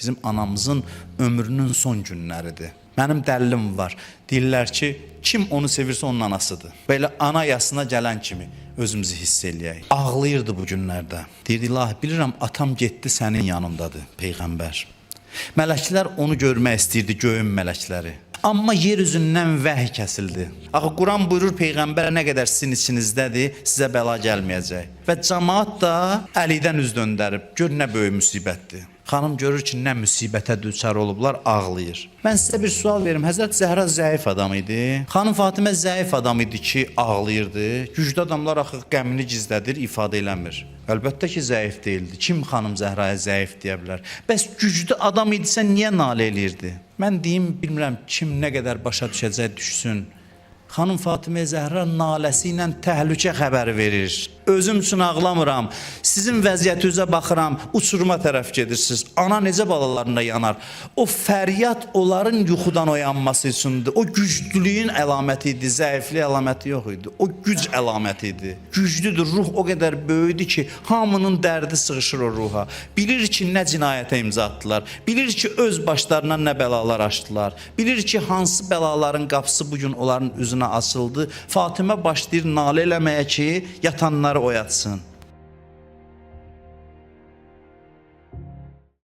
bizim anamızın ömrünün son günləridir. Mənim dəlilim var. Deyirlər ki, kim onu sevirsə onun anasıdır. Belə ana yasına gələn kimi özümüzü hiss eləyək. Ağlayırdı bu günlərdə. Deyirdi, ilahi, bilirəm atam getdi sənin yanındadır, Peyğəmbər. Mələklər onu görmək istəyirdi, göyün mələkləri. Amma yer üzündən vəhy kəsildi. Axı Quran buyurur, Peyğəmbər nə qədər sizin içinizdədir, sizə bəla gəlməyəcək. Və cəmaat da əlidən üz döndərib, gör nə böyük müsibətdir. Xanım görür ki, nə müsibətə düçar olublar, ağlayır. Mən sizə bir sual verim, Həzrət Zəhra zəif adam idi. Xanım Fatimə zəif adam idi ki, ağlayırdı. Güclü adamlar axı qəmini gizlədir, ifadə eləmir. Əlbəttə ki, zəif deyildi. Kim xanım Zəhraya zəif deyə bilər? Bəs güclü adam idisə niyə nalə eləyirdi? Mən deyim, bilmirəm kim nə qədər başa düşəcək düşsün. Xanım Fatimə Zəhra naləsi ilə təhlükə xəbəri verir. Özüm üçün ağlamıram. Sizin vəziyyətinizə baxıram, uçuruma tərəf gedirsiniz. Ana necə balalarına yanar? O fəryad onların yuxudan oyanması üçündür. O güclülüyün əlaməti idi, zəiflik əlaməti yox idi. O güc əlaməti idi. Güclüdür, ruh o qədər böyüdür ki, hamının dərdi sığışır o ruha. Bilir ki, nə cinayətə imza atdılar. Bilir ki, öz başlarına nə bəlalar açdılar. Bilir ki, hansı bəlaların qapısı bugün onların üzünə açıldı. Fatimə başlayır nalə eləməyə ki, yatanları oyatsın.